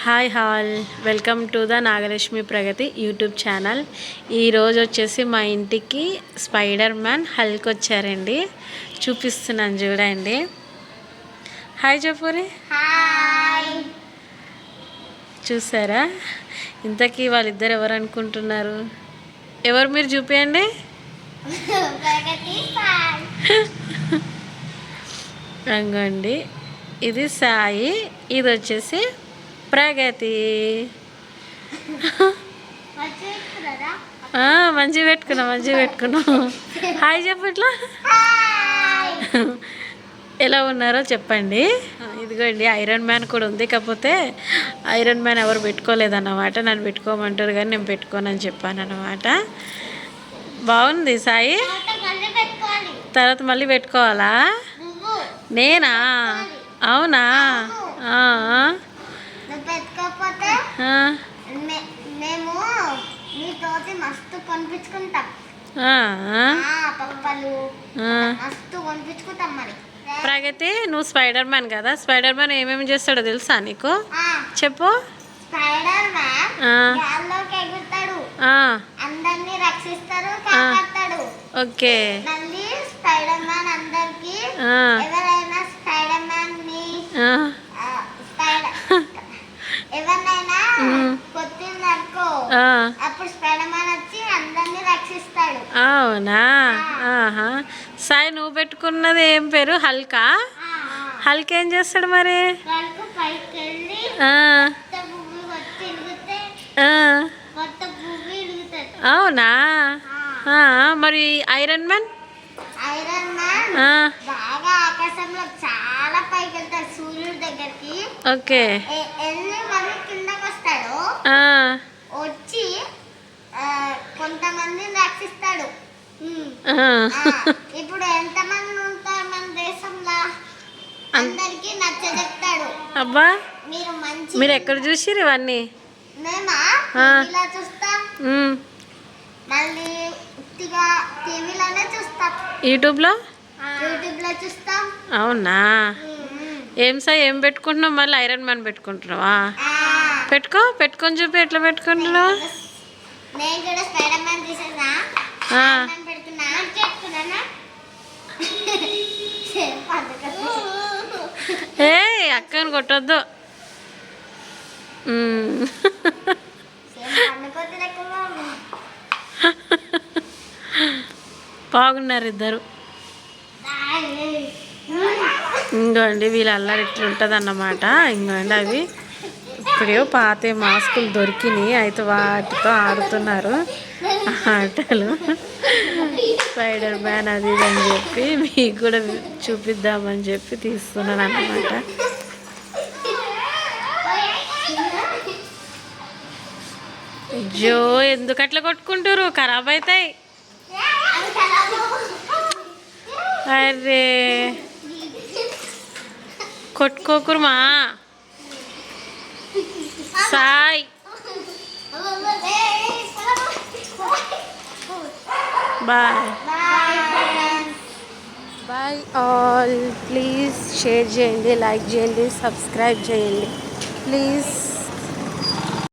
Hi all welcome to the Nagalakshmi Pragati YouTube channel. ఈరోజు వచ్చేసి మా ఇంటికి స్పైడర్ మ్యాన్ హల్క్ వచ్చారండి. చూపిస్తున్నాను చూడండి. హాయ్ చెప్పూరి. చూసారా? ఇంతకీ వాళ్ళిద్దరు ఎవరు అనుకుంటున్నారు? ఎవరు మీరు చూపించండి. రంగండి, ఇది సాయి, ఇది వచ్చేసి ప్రగతి. మంచిగా పెట్టుకున్నాం. హాయ్ చెప్పు ఇట్లా. ఎలా ఉన్నారో చెప్పండి. ఇదిగోండి ఐరన్ మ్యాన్ కూడా ఉంది, కాకపోతే ఐరన్ మ్యాన్ ఎవరు పెట్టుకోలేదన్నమాట. నన్ను పెట్టుకోమంటారు కానీ నేను పెట్టుకోనని చెప్పాను అన్నమాట. బాగుంది సాయి. తర్వాత మళ్ళీ పెట్టుకోవాలా? నేనా? అవునా? ప్రగతి, నువ్వు స్పైడర్ మ్యాన్ కదా, స్పైడర్ మ్యాన్ ఏమేమి చేస్తాడో తెలుసా నీకు? చెప్పు. స్పైడర్ మ్యాన్ గాల్లోకి ఎగురుతాడు, అందరినీ రక్షిస్తాడు, కాపాడతాడు. ఓకే. మళ్ళీ స్పైడర్ మ్యాన్ అందరికి ఎవరైనా స్పైడర్ మ్యాన్ ని ఎవరినైనా కొట్టిందనుకో, అప్పుడు స్పైడర్ మ్యాన్ వచ్చి అందరినీ రక్షిస్తాడు. అవునా? సాయి, నువ్వు పెట్టుకున్నది ఏం పేరు? హల్కా. హల్క్ ఏం చేస్తాడు మరి? అవునా? మరి ఐరన్ మ్యాన్? ఐరన్ మ్యాన్ బాగా ఆకాశంలో చాలా పైకి వెళ్తాడు, సూర్యుడి దగ్గరికి. ఓకే. వెళ్ళి మళ్ళీ కిందకి వస్తాడు, వచ్చి కొంతమందిని రక్షిస్తాడు. ఇప్పుడు ఎంతమంది ఉంటారు మన దేశంలో, అందరికి నచ్చజెప్తాడు. అబ్బా, మీరు మీరు ఎక్కడ చూసిరు ఇవన్నీ? మేమా ఇలా చూస్తాం, మళ్ళీ టీవీలోనే చూస్తాం, యూట్యూబ్లో చూస్తాం. అవునా? ఏం సాయి, ఏం పెట్టుకుంటున్నావు? మళ్ళీ ఐరన్ మ్యాన్ పెట్టుకుంటున్నావా? పెట్టుకొని చూపి, ఎట్లా పెట్టుకుంటున్నావు? నేను కూడా స్పైడర్ మ్యాన్ తీసేసా, పెడుతున్నా చెప్పుకున్నా. ఏ అక్కని కొట్టొద్దు. బాగున్నారు ఇద్దరు. ఇంకోండి వీళ్ళ అల్లరి ఇట్లుంటుంది అన్నమాట. ఇంకోండి అవి ఇప్పుడు పాత మాస్కులు దొరికినాయి, అయితే వాటితో ఆడుతున్నారు ఆటలు. స్పైడర్ మ్యాన్ అది ఇది అని చెప్పి మీకు కూడా చూపిద్దామని చెప్పి తీస్తున్నాను అన్నమాట. జో, ఎందుకు అట్లా కొట్టుకుంటారు? ఖరాబ్ అవుతాయి. అరే కొట్టుకోకురుమా. సాయ్, bye bye all. Please share చేయండి, లైక్ చేయండి, సబ్స్క్రైబ్ చేయండి ప్లీజ్.